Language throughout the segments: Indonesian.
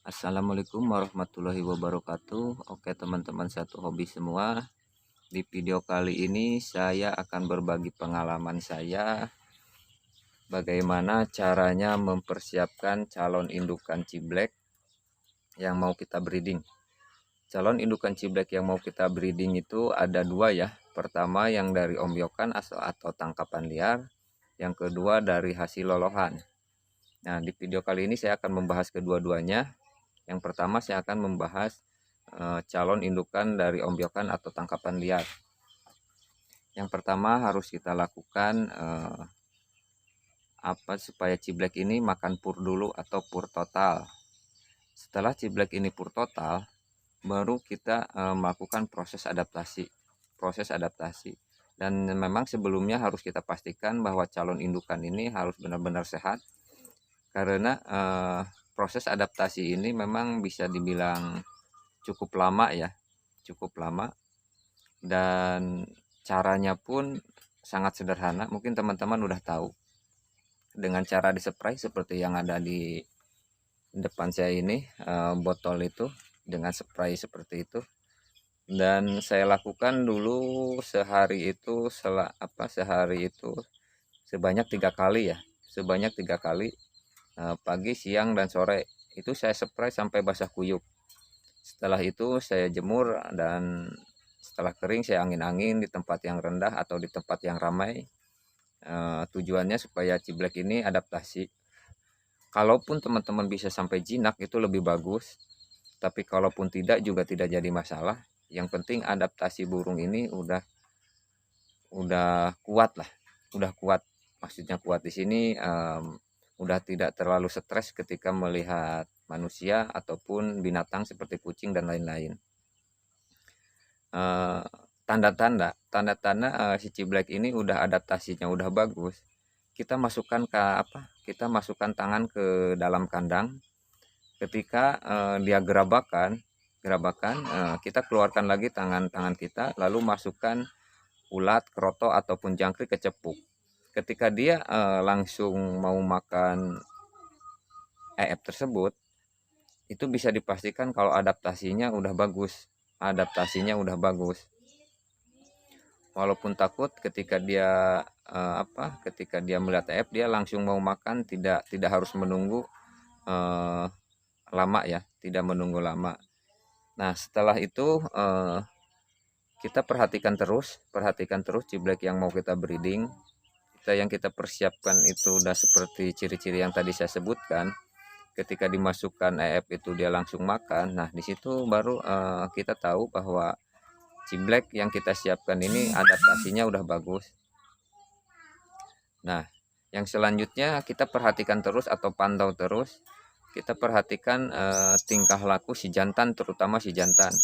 Assalamualaikum warahmatullahi wabarakatuh. Oke teman-teman satu hobi semua. Di video kali ini saya akan berbagi pengalaman saya bagaimana caranya mempersiapkan calon indukan ciblek yang mau kita breeding. Calon indukan ciblek yang mau kita breeding itu ada dua ya. Pertama yang dari ombyokan atau tangkapan liar. Yang kedua dari hasil lolohan. Nah di video kali ini saya akan membahas kedua-duanya. Yang pertama saya akan membahas calon indukan dari ombyokan atau tangkapan liar. Yang pertama harus kita lakukan apa supaya ciblek ini makan pur dulu atau pur total. Setelah ciblek ini pur total, baru kita melakukan proses adaptasi. Dan memang sebelumnya harus kita pastikan bahwa calon indukan ini harus benar-benar sehat, karena proses adaptasi ini memang bisa dibilang cukup lama ya, dan caranya pun sangat sederhana. Mungkin teman-teman udah tahu dengan cara dispray seperti yang ada di depan saya ini, botol itu dengan spray seperti itu. Dan saya lakukan dulu sehari itu sebanyak 3 kali ya, pagi, siang, dan sore. Itu saya spray sampai basah kuyup. Setelah itu saya jemur, dan setelah kering saya angin-angin di tempat yang rendah atau di tempat yang ramai. Tujuannya supaya ciblek ini adaptasi. Kalaupun teman-teman bisa sampai jinak itu lebih bagus, tapi kalaupun tidak juga tidak jadi masalah. Yang penting adaptasi burung ini udah kuat lah, udah kuat. Maksudnya kuat di sini udah tidak terlalu stres ketika melihat manusia ataupun binatang seperti kucing dan lain-lain. Tanda-tanda si ciblek ini udah adaptasinya udah bagus, kita masukkan tangan ke dalam kandang. Ketika dia gerabakan, kita keluarkan lagi tangan kita, lalu masukkan ulat, kroto ataupun jangkrik ke cepuk. Ketika dia langsung mau makan tersebut, itu bisa dipastikan kalau adaptasinya udah bagus. Walaupun takut ketika dia melihat dia langsung mau makan, tidak harus menunggu lama ya, tidak menunggu lama. Nah setelah itu kita perhatikan terus ciblek yang mau kita breeding. Yang kita persiapkan itu udah seperti ciri-ciri yang tadi saya sebutkan. Ketika dimasukkan itu dia langsung makan. Nah di situ baru kita tahu bahwa ciblek yang kita siapkan ini adaptasinya udah bagus. Nah yang selanjutnya kita perhatikan terus atau pantau terus. Kita perhatikan tingkah laku si jantan, terutama si jantan.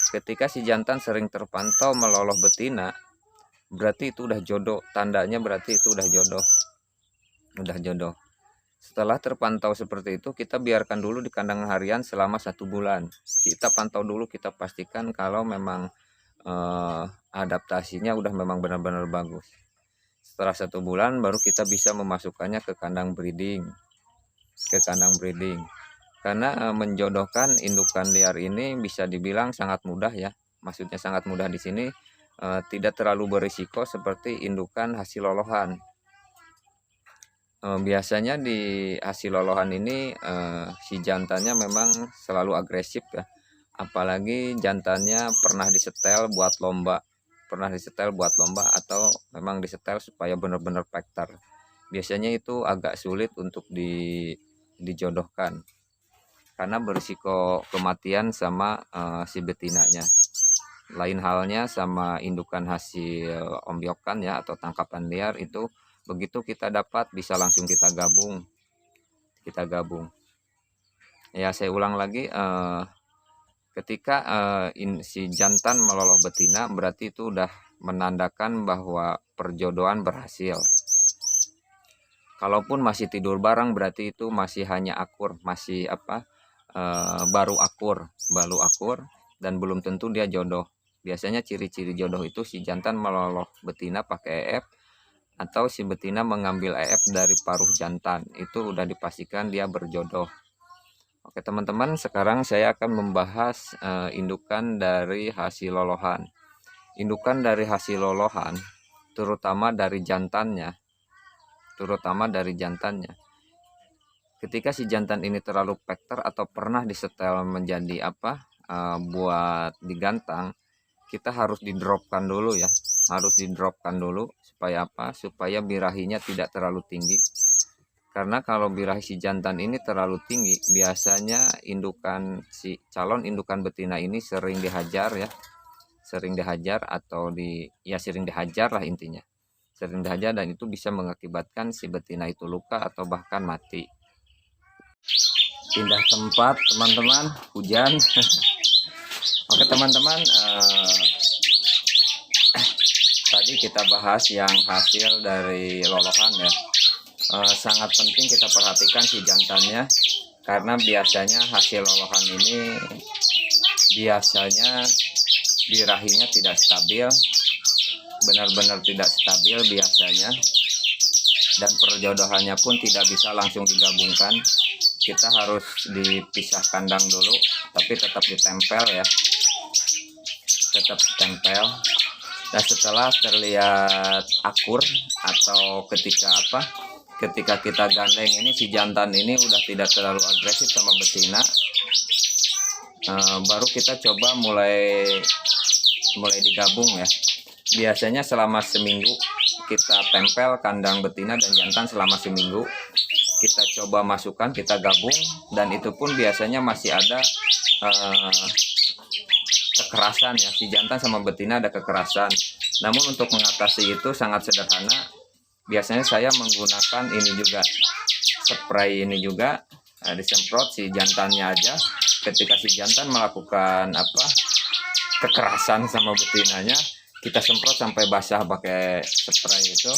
Ketika si jantan sering terpantau meloloh betina, berarti itu udah jodoh. Tandanya berarti itu udah jodoh. Setelah terpantau seperti itu, kita biarkan dulu di kandang harian selama 1 bulan. Kita pantau dulu, kita pastikan kalau memang adaptasinya udah memang benar-benar bagus. Setelah 1 bulan baru kita bisa memasukkannya ke kandang breeding. Karena menjodohkan indukan liar ini bisa dibilang sangat mudah ya. Maksudnya sangat mudah di sini, tidak terlalu berisiko seperti indukan hasil lolohan. Biasanya di hasil lolohan ini si jantannya memang selalu agresif ya. Apalagi jantannya pernah disetel buat lomba atau memang disetel supaya benar-benar pektar. Biasanya itu agak sulit untuk dijodohkan karena berisiko kematian sama si betinanya. Lain halnya sama indukan hasil ombyokan ya atau tangkapan liar, itu begitu kita dapat bisa langsung kita gabung. Ya saya ulang lagi, ketika si jantan meloloh betina berarti itu udah menandakan bahwa perjodohan berhasil. Kalaupun masih tidur bareng berarti itu masih hanya akur, baru akur dan belum tentu dia jodoh. Biasanya ciri-ciri jodoh itu si jantan meloloh betina pakai atau si betina mengambil dari paruh jantan. Itu udah dipastikan dia berjodoh. Oke teman-teman, sekarang saya akan membahas indukan dari hasil lolohan. Indukan dari hasil lolohan, terutama dari jantannya. Ketika si jantan ini terlalu pekter atau pernah disetel menjadi buat digantang, kita harus didropkan dulu ya. Supaya supaya birahinya tidak terlalu tinggi. Karena kalau birahi si jantan ini terlalu tinggi, biasanya calon indukan betina ini sering dihajar ya. Sering dihajar lah intinya. Sering dihajar dan itu bisa mengakibatkan si betina itu luka atau bahkan mati. Pindah tempat teman-teman, hujan. Oke teman-teman, tadi kita bahas yang hasil dari lolohan ya. Sangat penting kita perhatikan si jantannya, karena biasanya hasil lolohan ini birahinya tidak stabil, benar-benar tidak stabil biasanya, dan perjodohannya pun tidak bisa langsung digabungkan. Kita harus dipisah kandang dulu, tapi tetap ditempel ya, tetap tempel. Dan setelah terlihat akur atau ketika kita gandeng ini, si jantan ini udah tidak terlalu agresif sama betina, baru kita coba mulai digabung ya. Biasanya selama seminggu kita tempel kandang betina dan jantan selama seminggu, kita coba masukkan, kita gabung, dan itu pun biasanya masih ada kekerasan ya. Si jantan sama betina ada kekerasan, namun untuk mengatasi itu sangat sederhana. Biasanya saya menggunakan ini juga, spray ini juga, disemprot si jantannya aja. Ketika si jantan melakukan kekerasan sama betinanya, kita semprot sampai basah pakai spray itu.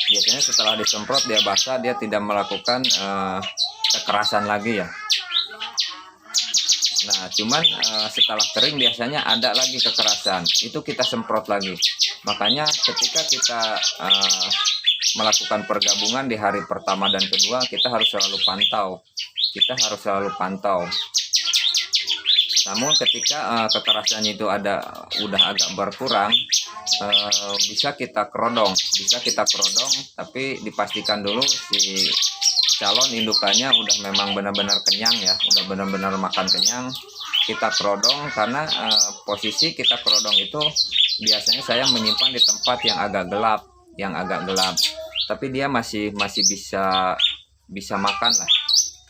Biasanya setelah disemprot dia basah, dia tidak melakukan kekerasan lagi ya. Nah cuman setelah kering biasanya ada lagi kekerasan, itu kita semprot lagi. Makanya ketika kita melakukan pergabungan di hari pertama dan kedua, kita harus selalu pantau. Namun ketika kekerasannya itu udah agak berkurang, bisa kita kerodong, tapi dipastikan dulu si calon indukannya udah memang benar-benar kenyang ya, udah benar-benar makan kenyang. Kita kerodong, karena posisi kita kerodong itu biasanya saya menyimpan di tempat yang agak gelap, tapi dia masih bisa makan lah.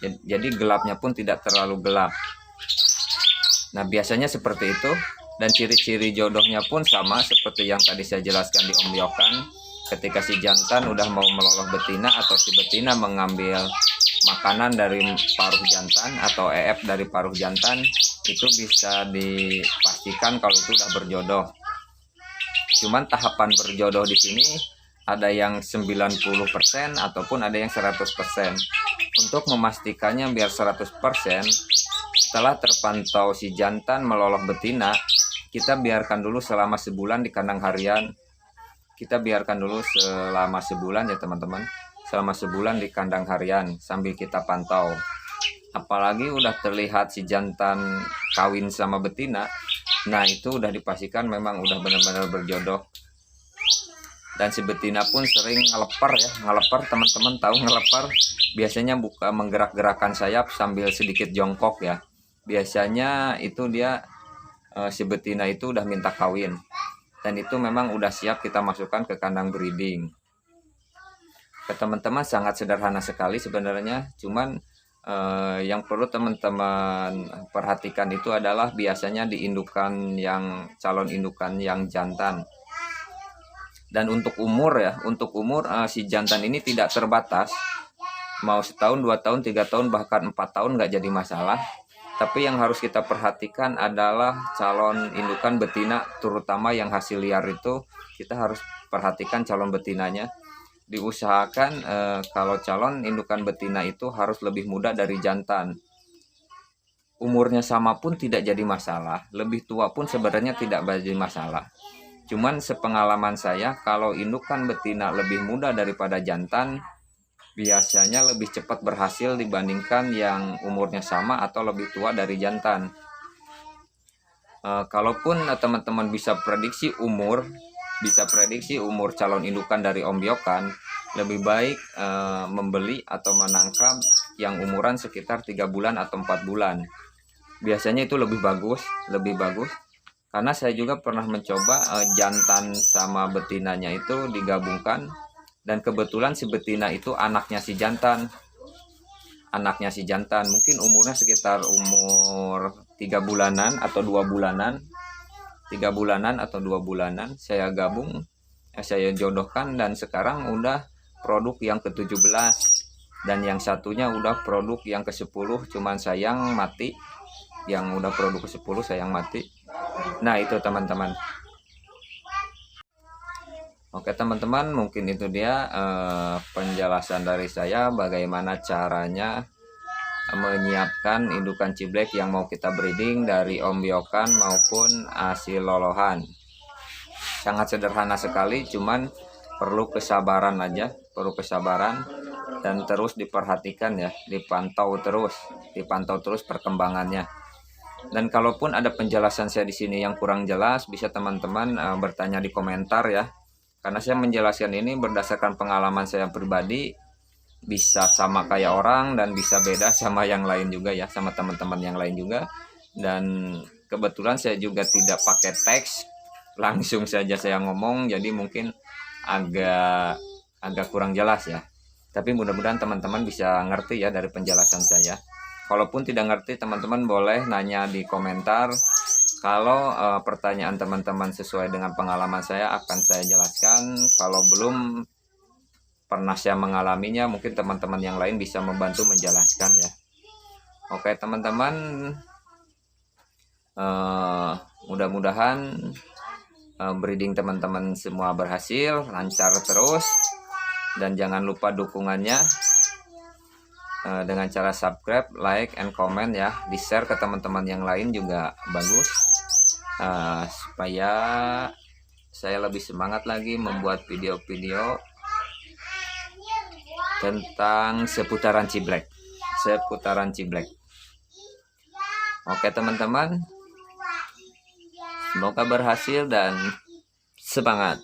Jadi gelapnya pun tidak terlalu gelap. Nah biasanya seperti itu. Dan ciri-ciri jodohnya pun sama seperti yang tadi saya jelaskan di ombyokan. Ketika si jantan udah mau meloloh betina, atau si betina mengambil makanan dari paruh jantan atau dari paruh jantan, itu bisa dipastikan kalau itu udah berjodoh. Cuman tahapan berjodoh di sini ada yang 90% ataupun ada yang 100%. Untuk memastikannya biar 100%, setelah terpantau si jantan meloloh betina, kita biarkan dulu selama sebulan di kandang harian. Kita biarkan dulu selama sebulan ya teman-teman, selama sebulan di kandang harian sambil kita pantau. Apalagi udah terlihat si jantan kawin sama betina, nah itu udah dipastikan memang udah benar-benar berjodoh. Dan si betina pun sering ngelepar ya. Ngelepar, teman-teman tahu ngelepar, biasanya menggerak-gerakkan sayap sambil sedikit jongkok ya. Biasanya itu dia si betina itu udah minta kawin, dan itu memang udah siap kita masukkan ke kandang breeding. Ke teman-teman sangat sederhana sekali sebenarnya, cuman yang perlu teman-teman perhatikan itu adalah biasanya di calon indukan yang jantan. Dan untuk umur si jantan ini tidak terbatas, mau setahun, 2 tahun, 3 tahun, bahkan 4 tahun nggak jadi masalah. Tapi yang harus kita perhatikan adalah calon indukan betina, terutama yang hasil liar itu kita harus perhatikan calon betinanya. Diusahakan kalau calon indukan betina itu harus lebih muda dari jantan. Umurnya sama pun tidak jadi masalah, lebih tua pun sebenarnya tidak jadi masalah. Cuman sepengalaman saya, kalau indukan betina lebih muda daripada jantan, biasanya lebih cepat berhasil dibandingkan yang umurnya sama atau lebih tua dari jantan. Kalaupun teman-teman bisa prediksi umur calon indukan dari ombyokan, lebih baik membeli atau menangkap yang umuran sekitar 3 bulan atau 4 bulan. Biasanya itu lebih bagus karena saya juga pernah mencoba jantan sama betinanya itu digabungkan, dan kebetulan si betina itu anaknya si jantan mungkin umurnya sekitar umur 3 bulanan atau 2 bulanan saya gabung, saya jodohkan, dan sekarang udah produk yang ke-17 dan yang satunya udah produk yang ke-10, cuman sayang mati. Yang udah produk ke-10 sayang mati. Nah itu teman-teman. Oke teman-teman, mungkin itu dia penjelasan dari saya bagaimana caranya menyiapkan indukan ciblek yang mau kita breeding dari ombyokan maupun hasil lolohan. Sangat sederhana sekali, cuman perlu kesabaran dan terus diperhatikan ya, dipantau terus perkembangannya. Dan kalaupun ada penjelasan saya di sini yang kurang jelas, bisa teman-teman bertanya di komentar ya. Karena saya menjelaskan ini berdasarkan pengalaman saya pribadi, bisa sama kayak orang dan bisa beda sama yang lain juga ya, sama teman-teman yang lain juga. Dan kebetulan saya juga tidak pakai teks, langsung saja saya ngomong, jadi mungkin agak kurang jelas ya. Tapi mudah-mudahan teman-teman bisa ngerti ya dari penjelasan saya. Kalaupun tidak ngerti, teman-teman boleh nanya di komentar. Kalau pertanyaan teman-teman sesuai dengan pengalaman saya, akan saya jelaskan. Kalau belum pernah saya mengalaminya, mungkin teman-teman yang lain bisa membantu menjelaskan ya. Oke teman-teman, mudah-mudahan breeding teman-teman semua berhasil, lancar terus, dan jangan lupa dukungannya dengan cara subscribe, like, and comment ya. Di share ke teman-teman yang lain juga bagus, supaya saya lebih semangat lagi membuat video-video tentang seputaran ciblek. Oke teman-teman, semoga berhasil dan semangat.